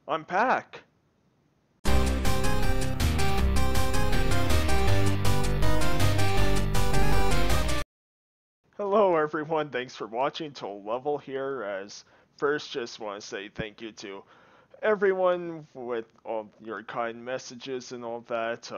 I'm back. Hello everyone, thanks for watching Total Level here. As first, just want to say thank you to everyone with all your kind messages and all that.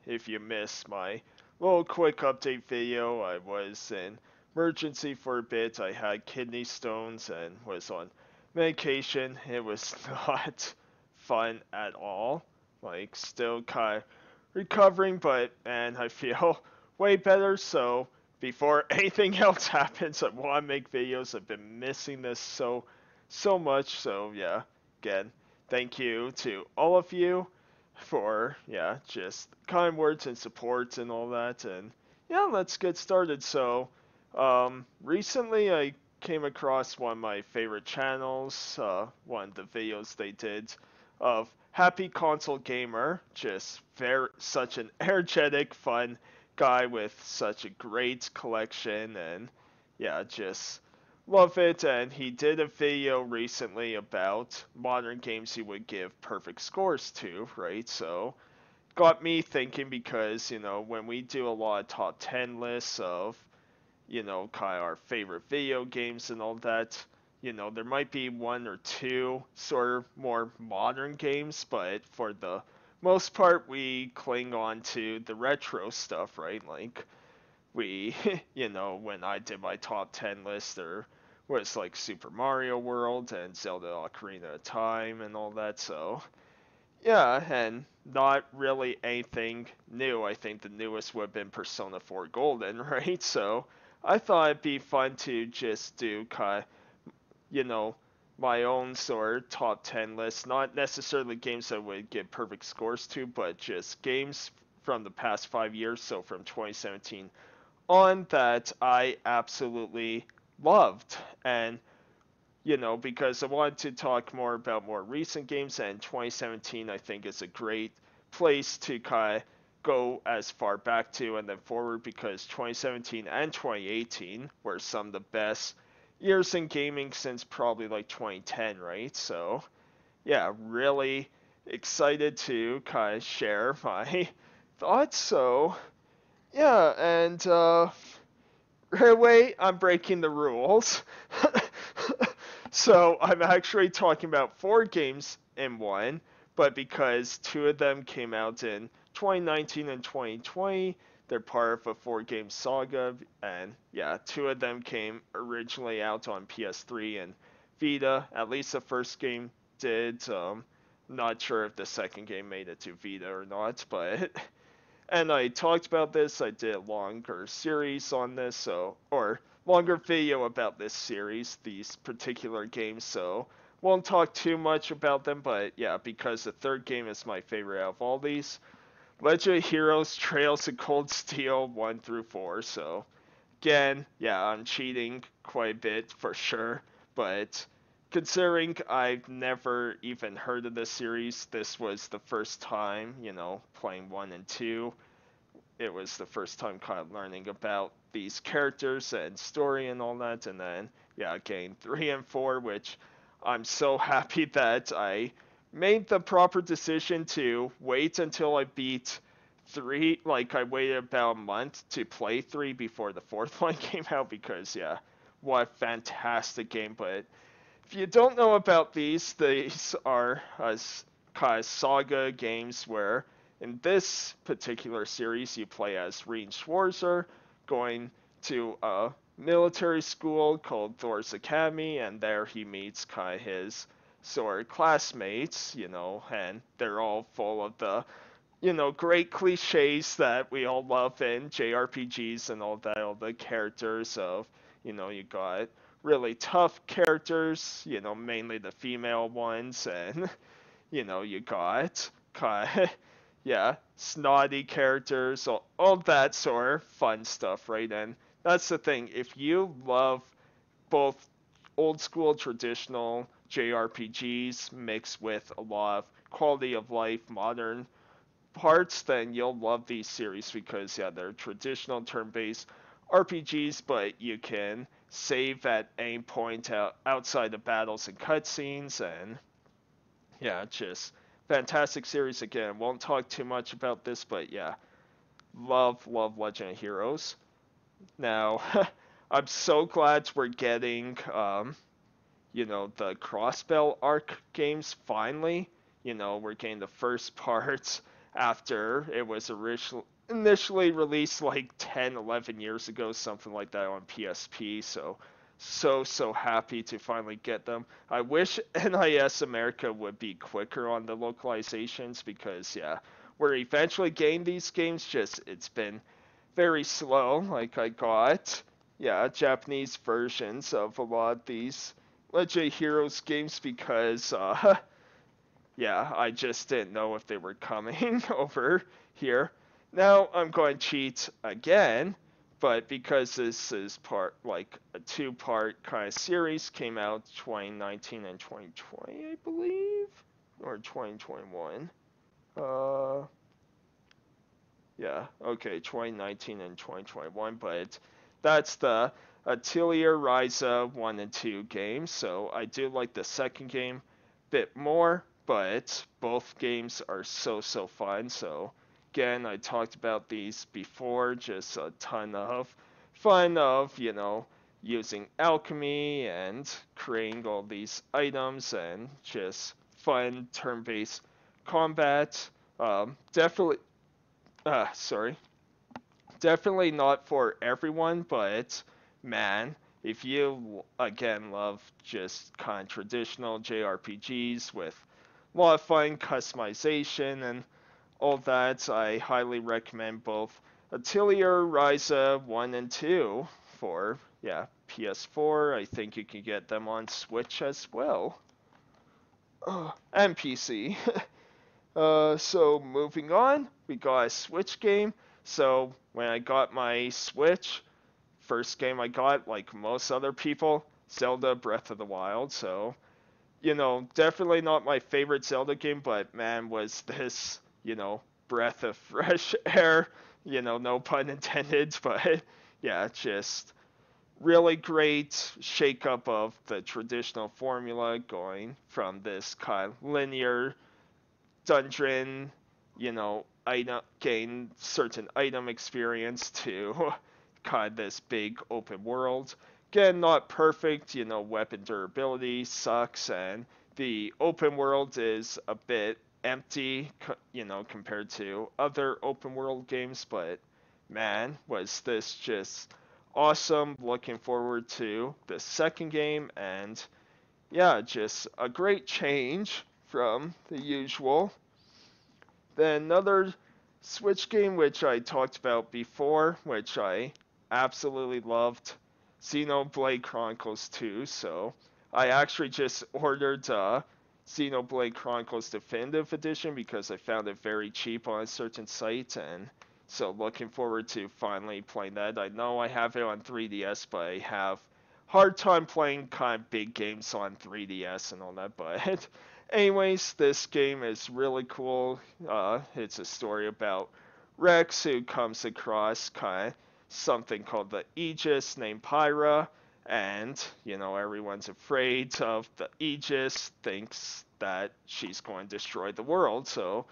If you missed my little quick update video, I was in emergency for a bit. I had kidney stones and was on medication. It was not fun at all. Like, still kind of recovering, and I feel way better. So before anything else happens, I want to make videos. I've been missing this so much. So yeah, again, thank you to all of you for, yeah, just kind words and support and all that. And yeah, let's get started. So, recently I came across one of my favorite channels, one of the videos they did of HappyConsoleGamer, just such an energetic, fun guy with such a great collection, and yeah, just love it. And he did a video recently about modern games he would give perfect scores to, right? So got me thinking because, when we do a lot of top 10 lists of, kind of our favorite video games and all that, there might be one or two sort of more modern games, but for the most part, we cling on to the retro stuff, right? Like, we, when I did my top 10 list, there was like Super Mario World and Zelda Ocarina of Time and all that, so yeah, and not really anything new. I think the newest would have been Persona 4 Golden, right? So I thought it'd be fun to just do kind of, you know, my own sort of top 10 list. Not necessarily games I would give perfect scores to, but just games from the past 5 years, so from 2017 on, that I absolutely loved. And because I wanted to talk more about more recent games, and 2017 I think is a great place to kind of go as far back to and then forward, because 2017 and 2018 were some of the best years in gaming since probably like 2010, right? So yeah, really excited to kind of share my thoughts. So yeah, and right away I'm breaking the rules. So I'm actually talking about four games in one, but because two of them came out in 2019 and 2020, they're part of a four-game saga, and yeah, two of them came originally out on PS3 and Vita. At least the first game did. Not sure if the second game made it to Vita or not, but and I talked about this. I did a longer series on this, or longer video about this series, these particular games, so won't talk too much about them, but yeah, because the third game is my favorite out of all these. Legend of Heroes Trails of Cold Steel 1 through 4, so again, yeah, I'm cheating quite a bit for sure, but considering I've never even heard of this series, this was the first time, playing 1 and 2. It was the first time kind of learning about these characters and story and all that, and then yeah, game 3 and 4, which I'm so happy that I made the proper decision to wait until I beat 3. Like, I waited about a month to play 3 before the fourth one came out, because yeah, what a fantastic game. But if you don't know about these are kind of saga games where in this particular series you play as Rean Schwarzer, going to a military school called Thor's Academy, and there he meets kind of his sort of classmates, and they're all full of the great cliches that we all love in JRPGs and all that, all the characters of, you got really tough characters, mainly the female ones, and, you got kind of, yeah, snotty characters, all that sort of fun stuff, right? And that's the thing, if you love both old school traditional JRPGs mixed with a lot of quality of life modern parts, then you'll love these series, because yeah, they're traditional turn-based RPGs, but you can save at any point outside of battles and cutscenes, and Yeah, just fantastic series again. Won't talk too much about this, but yeah, love Legend of Heroes. Now, I'm so glad we're getting the Crossbell arc games finally. We're getting the first parts after it was initially released like 10, 11 years ago, something like that on PSP. So happy to finally get them. I wish NIS America would be quicker on the localizations because, yeah, we're eventually getting these games, just it's been very slow. Like, I got, yeah, Japanese versions of a lot of these Legend Heroes games because, yeah, I just didn't know if they were coming over here. Now I'm going to cheat again, but because this is part, like, a two-part kind of series, came out 2019 and 2020, I believe, or 2021. Uh, yeah, okay, 2019 and 2021, but that's the Atelier Ryza 1 and 2 games, so I do like the second game a bit more, but both games are so fun, so again, I talked about these before, just a ton of fun of, using alchemy and creating all these items and just fun turn-based combat. Definitely sorry. Definitely not for everyone, but man, if you again love just kind of traditional JRPGs with a lot of fun customization and all that, I highly recommend both Atelier Ryza 1 and 2 for, yeah, PS4. I think you can get them on Switch as well. And PC. So moving on, we got a Switch game. So when I got my Switch, first game I got, like most other people, Zelda Breath of the Wild. So, definitely not my favorite Zelda game, but man, was this, breath of fresh air. No pun intended, but yeah, just really great shakeup of the traditional formula going from this kind of linear dungeon, item gain certain item experience to kind of this big open world. Again, not perfect, weapon durability sucks, and the open world is a bit empty, compared to other open world games, but man, was this just awesome. Looking forward to the second game, and yeah, just a great change from the usual. Then another Switch game which I talked about before, which I absolutely loved, Xenoblade Chronicles 2. So I actually just ordered Xenoblade Chronicles Definitive Edition because I found it very cheap on a certain site, and so looking forward to finally playing that. I know I have it on 3DS, but I have hard time playing kind of big games on 3DS and all that, but anyways, this game is really cool. It's a story about Rex who comes across kind of something called the Aegis named Pyra, and everyone's afraid of the Aegis, thinks that she's going to destroy the world. So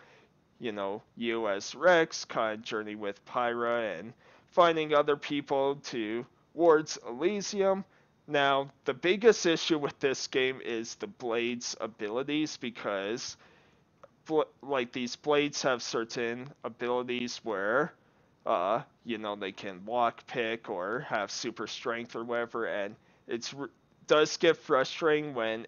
you as Rex kind of journey with Pyra and finding other people towards Elysium. Now, the biggest issue with this game is the Blade's abilities because, like, these Blades have certain abilities where, they can lockpick or have super strength or whatever, and does get frustrating when,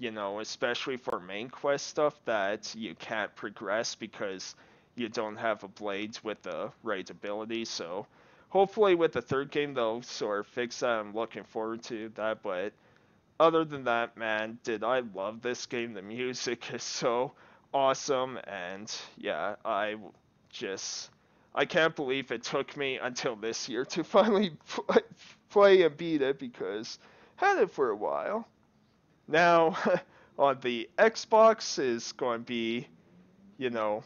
especially for main quest stuff, that you can't progress because you don't have a Blade with the right ability. So, hopefully with the third game they'll sort of fix that. I'm looking forward to that, but other than that, man, did I love this game. The music is so awesome, and yeah, just I can't believe it took me until this year to finally play and beat it because I had it for a while. Now, on the Xbox is going to be, you know,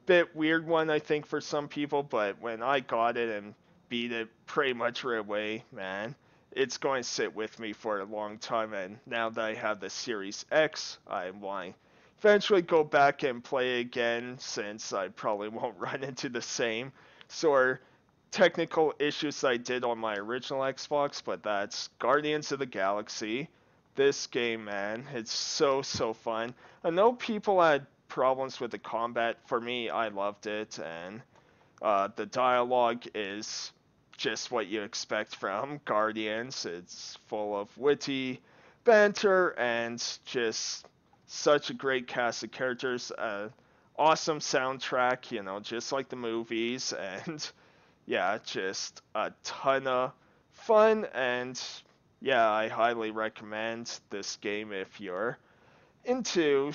bit weird one I think for some people, but when I got it and beat it pretty much right away, man, it's going to sit with me for a long time. And now that I have the Series X, I want to eventually go back and play again since I probably won't run into the same sort of technical issues I did on my original Xbox, but that's Guardians of the Galaxy. This game, man, it's so fun. I know people had problems with the combat. For me, I loved it, and the dialogue is just what you expect from Guardians. It's full of witty banter and just such a great cast of characters. Awesome soundtrack, just like the movies, and yeah, just a ton of fun. And yeah, I highly recommend this game if you're into,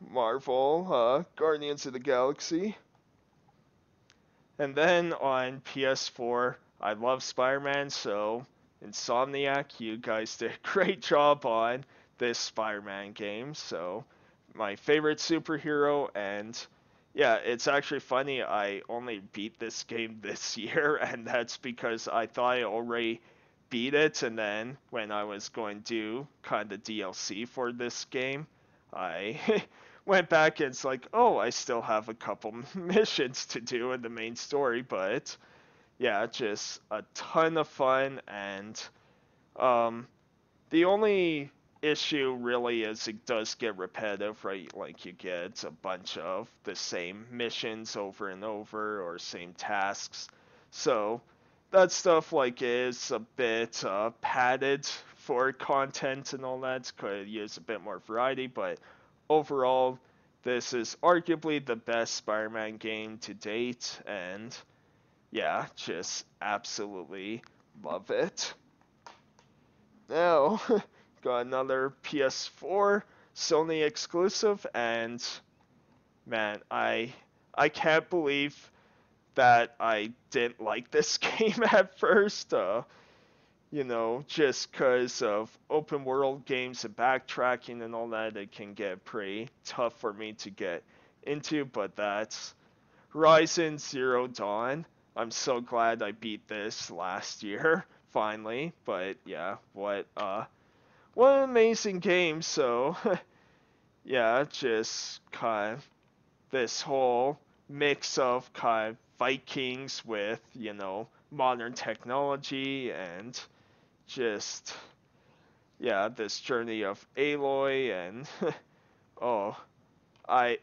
Marvel, Guardians of the Galaxy. And then on PS4, I love Spider-Man, so Insomniac, you guys did a great job on this Spider-Man game. So my favorite superhero, and yeah, it's actually funny, I only beat this game this year, and that's because I thought I already beat it, and then when I was going to do kind of DLC for this game, I went back and it's like, oh, I still have a couple missions to do in the main story, but yeah, just a ton of fun. And um, the only issue really is it does get repetitive, right? Like you get a bunch of the same missions over and over or same tasks. So that stuff like is a bit padded for content and all that. Could use a bit more variety, but overall, this is arguably the best Spider-Man game to date, and yeah, just absolutely love it. Now, got another PS4 Sony exclusive, and man, I can't believe that I didn't like this game at first. Just because of open world games and backtracking and all that, it can get pretty tough for me to get into. But that's Horizon Zero Dawn. I'm so glad I beat this last year finally. But yeah, what an amazing game. So yeah, just kind of this whole mix of kind of Vikings with, modern technology and just, yeah, this journey of Aloy and, oh, I,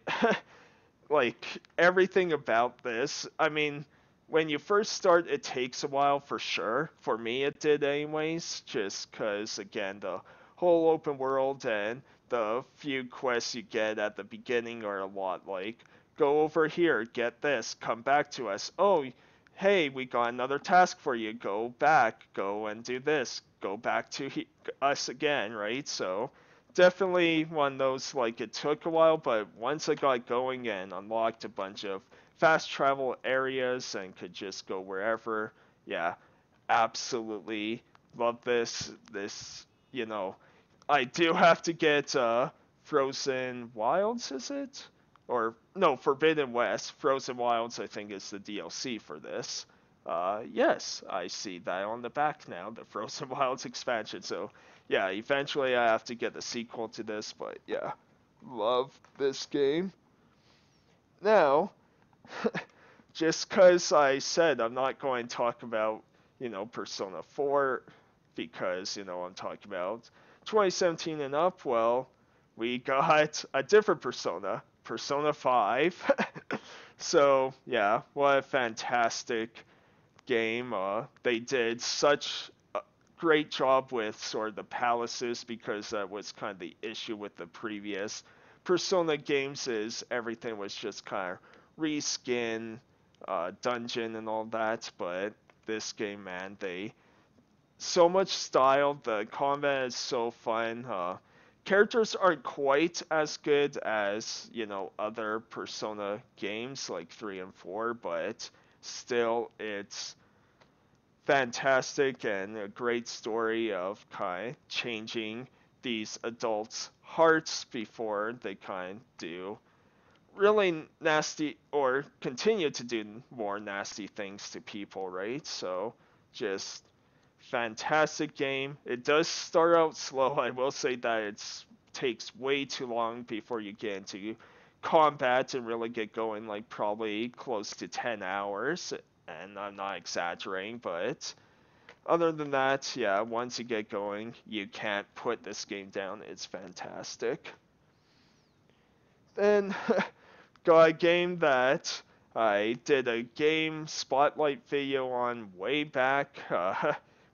like, everything about this. I mean, when you first start, it takes a while for sure. For me, it did anyways, just because, again, the whole open world and the few quests you get at the beginning are a lot like, go over here, get this, come back to us. Oh, hey, we got another task for you. Go back, go and do this. Go back to us again, right? So definitely one of those, like, it took a while, but once I got going and unlocked a bunch of fast travel areas and could just go wherever, yeah, absolutely love this. I do have to get Frozen Wilds, is it? Or no, Forbidden West. Frozen Wilds, I think, is the DLC for this. Yes, I see that on the back now, the Frozen Wilds expansion. So yeah, eventually I have to get the sequel to this, but yeah, love this game. Now, just because I said I'm not going to talk about, Persona 4 because, I'm talking about 2017 and up, well, we got a different Persona, Persona 5. So, yeah, what a fantastic game. They did such a great job with sort of the palaces because that was kind of the issue with the previous Persona games is everything was just kind of reskin, dungeon and all that, but this game, man, they so much style. The combat is so fun. Characters aren't quite as good as other Persona games like 3 and 4, but still it's fantastic and a great story of kind of changing these adults' hearts before they kind of do really nasty or continue to do more nasty things to people, right? So just fantastic game. It does start out slow. I will say that it's takes way too long before you get into combat and really get going, like probably close to 10 hours. And I'm not exaggerating, but other than that, yeah, once you get going, you can't put this game down. It's fantastic. Then got a game that I did a game spotlight video on way back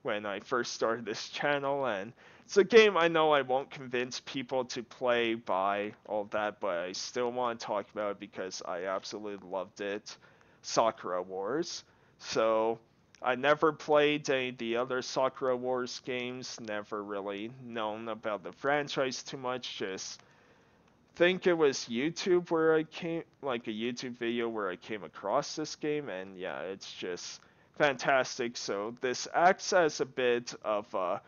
when I first started this channel, and it's a game I know I won't convince people to play by all that, but I still want to talk about it because I absolutely loved it. Sakura Wars. So I never played any of the other Sakura Wars games, never really known about the franchise too much, just think it was YouTube where I came, like a YouTube video where I came across this game, and yeah, it's just fantastic. So this acts as a bit of a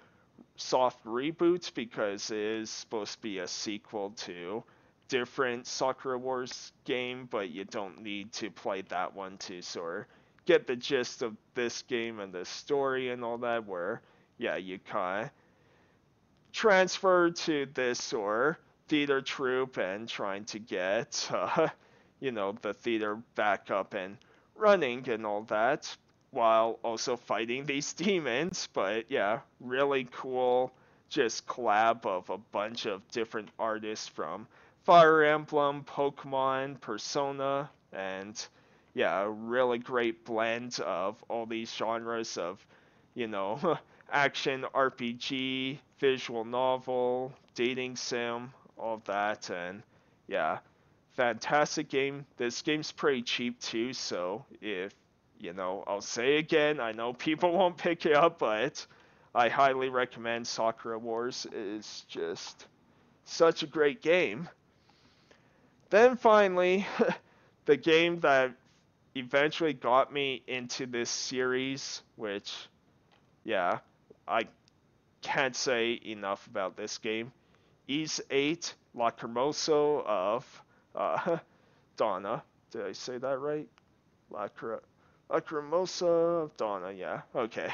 soft reboot because it is supposed to be a sequel to different Sakura Wars game, but you don't need to play that one to sort of get the gist of this game and the story and all that, where yeah, you kind of transfer to this or theater troupe and trying to get the theater back up and running and all that, while also fighting these demons. But yeah, really cool just collab of a bunch of different artists from Fire Emblem, Pokemon, Persona, and yeah, a really great blend of all these genres of, you know, action RPG, visual novel, dating sim, all of that. And yeah, fantastic game. This game's pretty cheap too, so if, I'll say again, I know people won't pick it up, but I highly recommend. Sakura Wars is just such a great game. Then finally, the game that eventually got me into this series, which, yeah, I can't say enough about this game. Ys 8, Lacrimoso of Donna. Did I say that right? Lacrimosa of Donna, yeah. Okay.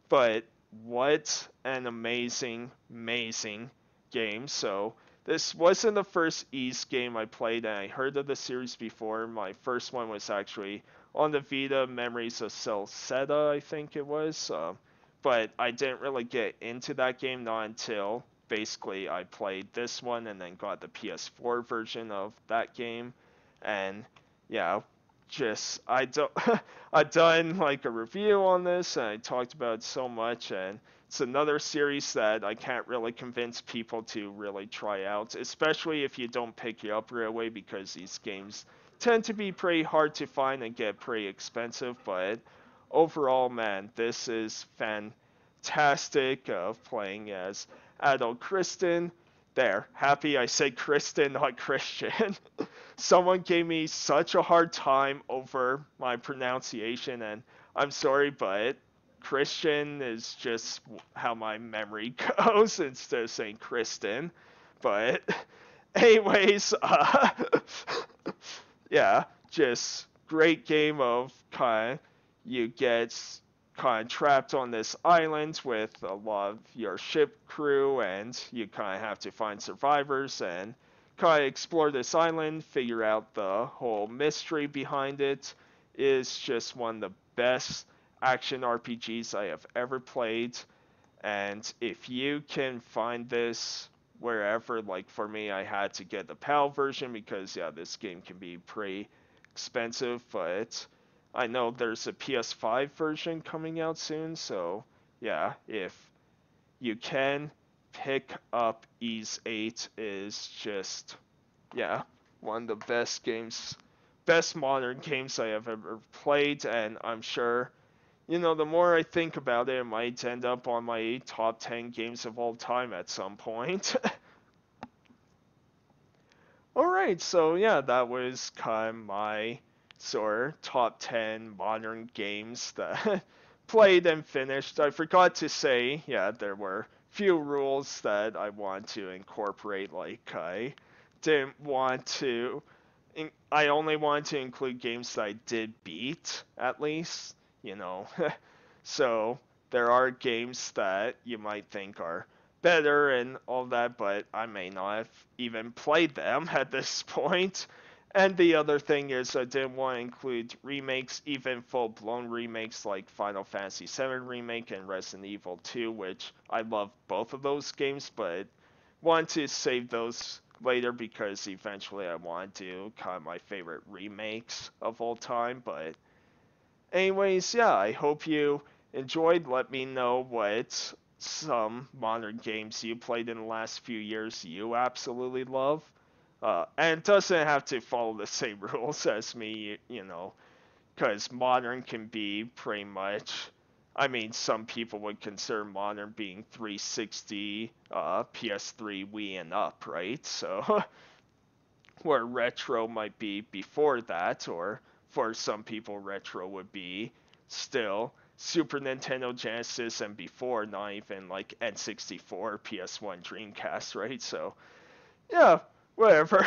But what an amazing, amazing game. So this wasn't the first Ys game I played, and I heard of the series before. My first one was actually on the Vita, Memories of Celceta, I think it was. But I didn't really get into that game not until basically I played this one and then got the PS4 version of that game. And yeah, just I done like a review on this and I talked about it so much, and it's another series that I can't really convince people to really try out, especially if you don't pick it up right away, because these games tend to be pretty hard to find and get pretty expensive. But overall, man, this is fantastic of playing as adult Kristen. There, happy I said Kristen, not Christian. Someone gave me such a hard time over my pronunciation, and I'm sorry, but Christian is just how my memory goes instead of saying Kristen. But anyways, yeah, just great game of kind of you get kind of trapped on this island with a lot of your ship crew, and you kind of have to find survivors and kind of explore this island, figure out the whole mystery behind it. Is just one of the best action RPGs I have ever played. And if you can find this wherever, like for me, I had to get the PAL version because yeah, this game can be pretty expensive, but I know there's a PS5 version coming out soon, so yeah, if you can pick up Ys 8, is just, yeah, one of the best games, best modern games I have ever played, and I'm sure, the more I think about it, it might end up on my top 10 games of all time at some point. Alright, so yeah, that was kind of my sort of top 10 modern games that played and finished. I forgot to say, yeah, there were few rules that I want to incorporate, like I didn't want to, I only want to include games that I did beat, at least, So there are games that you might think are better and all that, but I may not have even played them at this point. And the other thing is, I didn't want to include remakes, even full-blown remakes like Final Fantasy VII Remake and Resident Evil 2, which I love both of those games, but want to save those later because eventually I want to do kind of my favorite remakes of all time. But anyways, yeah, I hope you enjoyed. Let me know what some modern games you played in the last few years you absolutely love. And it doesn't have to follow the same rules as me, because modern can be pretty much. I mean, some people would consider modern being 360, PS3, Wii, and up, right? So, where retro might be before that, or for some people, retro would be still Super Nintendo, Genesis, and before, not even like N64, PS1, Dreamcast, right? So, yeah, whatever.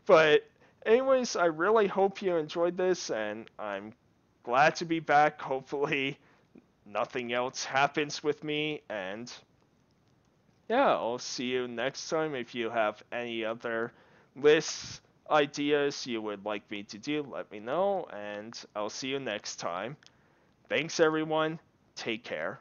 But, anyways, I really hope you enjoyed this, and I'm glad to be back. Hopefully, nothing else happens with me, and yeah, I'll see you next time. If you have any other lists, ideas you would like me to do, let me know, and I'll see you next time. Thanks, everyone. Take care.